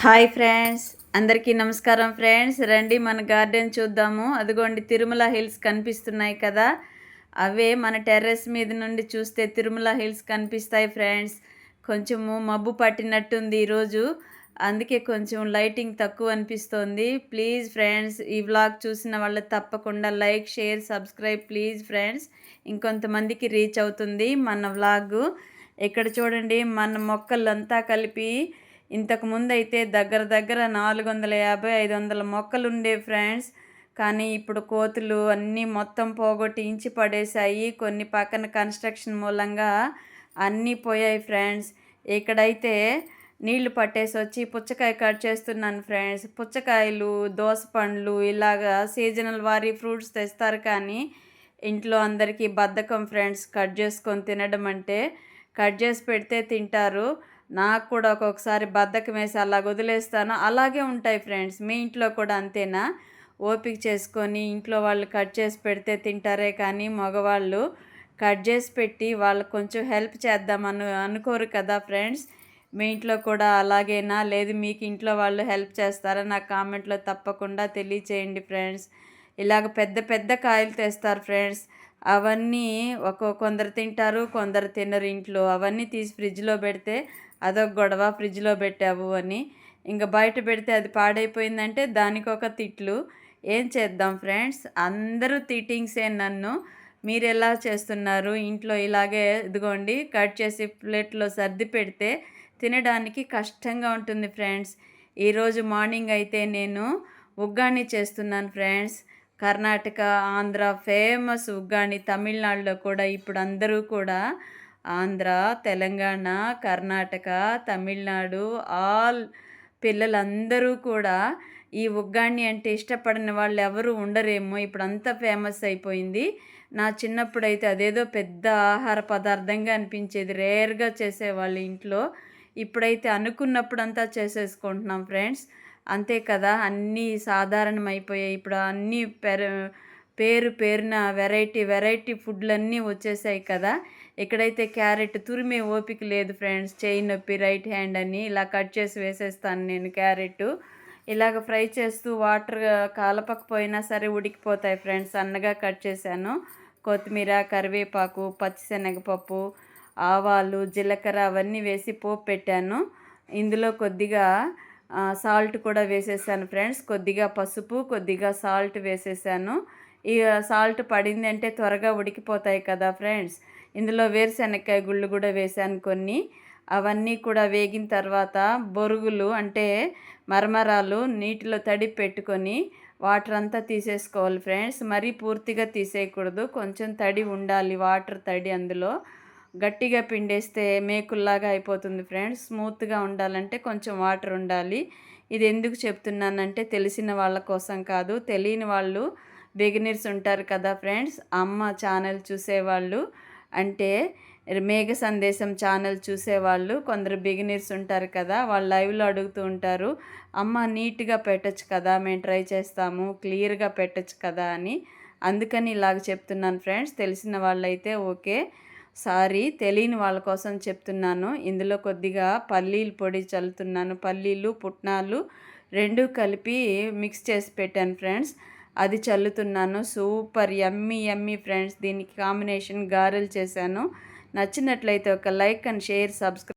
Hi friends, అందరికీ నమస్కారం friends. రండి మన గార్డెన్ చూద్దాము. అదిగోండి తిరుమల హిల్స్ కనిపిస్తున్నాయి కదా, అవే మన టెర్రస్ మీద నుండి చూస్తే తిరుమల హిల్స్ కనిపిస్తాయి ఫ్రెండ్స్. కొంచెము మబ్బు పట్టినట్టుంది ఈరోజు, అందుకే కొంచెం లైటింగ్ తక్కువ అనిపిస్తోంది. ప్లీజ్ ఫ్రెండ్స్, ఈ వ్లాగ్ చూసిన వాళ్ళు తప్పకుండా like, share, subscribe please friends. ఇంకొంతమందికి రీచ్ అవుతుంది మన వ్లాగు. ఇక్కడ చూడండి, మన మొక్కలంతా కలిపి ఇంతకుముందు అయితే దగ్గర దగ్గర 450, 500 మొక్కలు ఉండే ఫ్రెండ్స్. కానీ ఇప్పుడు కోతులు అన్నీ మొత్తం పోగొట్టి ఇంచి పడేశాయి. కొన్ని పక్కన కన్స్ట్రక్షన్ మూలంగా అన్నీ పోయాయి ఫ్రెండ్స్. ఇక్కడైతే నీళ్లు పట్టేసి వచ్చి పుచ్చకాయ కట్ చేస్తున్నాను ఫ్రెండ్స్. పుచ్చకాయలు, దోసపండ్లు ఇలాగా సీజనల్ వారీ ఫ్రూట్స్ తెస్తారు, కానీ ఇంట్లో అందరికీ బద్ధకం ఫ్రెండ్స్ కట్ చేసుకొని తినడం అంటే. కట్ చేసి పెడితే తింటారు, నాకు కూడా ఒక్కొక్కసారి బద్ధకం వేసి అలా వదిలేస్తాను. అలాగే ఉంటాయి ఫ్రెండ్స్. మీ ఇంట్లో కూడా అంతేనా? ఓపిక చేసుకొని ఇంట్లో వాళ్ళు కట్ చేసి పెడితే తింటారే, కానీ మగవాళ్ళు కట్ చేసి పెట్టి వాళ్ళకు కొంచెం హెల్ప్ చేద్దామని అనుకోరు కదా ఫ్రెండ్స్. మీ ఇంట్లో కూడా అలాగేనా? లేదు మీకు ఇంట్లో వాళ్ళు హెల్ప్ చేస్తారా? నాకు కామెంట్లో తప్పకుండా తెలియచేయండి ఫ్రెండ్స్. ఇలాగ పెద్ద పెద్ద కాయలు తెస్తారు ఫ్రెండ్స్. అవన్నీ కొందరు తింటారు, కొందరు తినరు ఇంట్లో. అవన్నీ తీసి ఫ్రిడ్జ్లో పెడితే అదొక గొడవ, ఫ్రిడ్జ్లో పెట్టావు అని. ఇంకా బయట పెడితే అది పాడైపోయిందంటే దానికి ఒక తిట్లు. ఏం చేద్దాం ఫ్రెండ్స్, అందరూ తిట్టింగ్సే నన్ను. మీరు ఎలా చేస్తున్నారు ఇంట్లో? ఇలాగే ఇదిగోండి కట్ చేసి ప్లేట్లో సర్ది పెడితే తినడానికి కష్టంగా ఉంటుంది ఫ్రెండ్స్. ఈరోజు మార్నింగ్ అయితే నేను ఉగ్గాని చేస్తున్నాను ఫ్రెండ్స్. కర్ణాటక, ఆంధ్ర ఫేమస్ ఉగ్గాని. తమిళనాడులో కూడా ఇప్పుడు అందరూ కూడా ఆంధ్ర, తెలంగాణ, కర్ణాటక, తమిళనాడు ఆల్ పిల్లలందరూ కూడా ఈ ఉగ్గాని అంటే ఇష్టపడని వాళ్ళు ఎవరు ఉండరేమో. ఇప్పుడు అంతా ఫేమస్ అయిపోయింది. నా చిన్నప్పుడైతే అదేదో పెద్ద ఆహార పదార్థంగా అనిపించేది, రేర్గా చేసేవాళ్ళు ఇంట్లో. ఇప్పుడైతే అనుకున్నప్పుడు అంతా చేసేసుకుంటున్నాం ఫ్రెండ్స్. అంతే కదా, అన్నీ సాధారణమైపోయాయి. ఇప్పుడు అన్నీ పేరు పేరున వెరైటీ వెరైటీ ఫుడ్లన్నీ వచ్చేసాయి కదా. ఇక్కడైతే క్యారెట్ తురిమే ఓపిక లేదు ఫ్రెండ్స్. చేయి నొప్పి, రైట్ హ్యాండ్ అని ఇలా కట్ చేసి వేసేస్తాను నేను క్యారెట్. ఇలాగ ఫ్రై చేస్తూ వాటర్ కాలపకపోయినా సరే ఉడికిపోతాయి ఫ్రెండ్స్. సన్నగా కట్ చేశాను. కొత్తిమీర, కరివేపాకు, పచ్చిశనగపప్పు, ఆవాలు, జీలకర్ర అవన్నీ వేసి పోపు పెట్టాను. ఇందులో కొద్దిగా సాల్ట్ కూడా వేసేసాను ఫ్రెండ్స్. కొద్దిగా పసుపు, కొద్దిగా సాల్ట్ వేసేసాను. ఈ సాల్ట్ పడింది అంటే త్వరగా ఉడికిపోతాయి కదా ఫ్రెండ్స్. ఇందులో వేరుశనక్కాయ గుళ్ళు కూడా వేసాను కొన్ని. అవన్నీ కూడా వేగిన తర్వాత బొరుగులు అంటే మరమరాలు నీటిలో తడిపి పెట్టుకొని వాటర్ అంతా తీసేసుకోవాలి ఫ్రెండ్స్. మరీ పూర్తిగా తీసేయకూడదు, కొంచెం తడి ఉండాలి, వాటర్ తడి. అందులో గట్టిగా పిండేస్తే మేకుల్లాగా అయిపోతుంది ఫ్రెండ్స్. స్మూత్గా ఉండాలంటే కొంచెం వాటర్ ఉండాలి. ఇది ఎందుకు చెప్తున్నానంటే తెలిసిన వాళ్ళ కోసం కాదు, తెలియని వాళ్ళు బిగినర్స్ ఉంటారు కదా ఫ్రెండ్స్. అమ్మ ఛానల్ చూసేవాళ్ళు అంటే మేఘ సందేశం ఛానల్ చూసేవాళ్ళు కొందరు బిగినర్స్ ఉంటారు కదా, వాళ్ళు లైవ్లో అడుగుతూ ఉంటారు, అమ్మ నీట్గా పెట్టచ్చు కదా, మేము ట్రై చేస్తాము, క్లియర్గా పెట్టచ్చు కదా అని. అందుకని ఇలాగ చెప్తున్నాను ఫ్రెండ్స్. తెలిసిన వాళ్ళైతే ఓకే, సారీ తెలియని వాళ్ళ కోసం చెప్తున్నాను. ఇందులో కొద్దిగా పల్లీల పొడి చల్లుతున్నాను. పల్లీలు, పుట్నాలు రెండు కలిపి మిక్స్ చేసి పెట్టాను ఫ్రెండ్స్, అది చల్లుతున్నాను. సూపర్ యమ్మీ యమ్మీ ఫ్రెండ్స్. దీనికి కాంబినేషన్ గారెలు చేశాను. నచ్చినట్లయితే ఒక లైక్ అండ్ షేర్, సబ్స్క్రైబ్.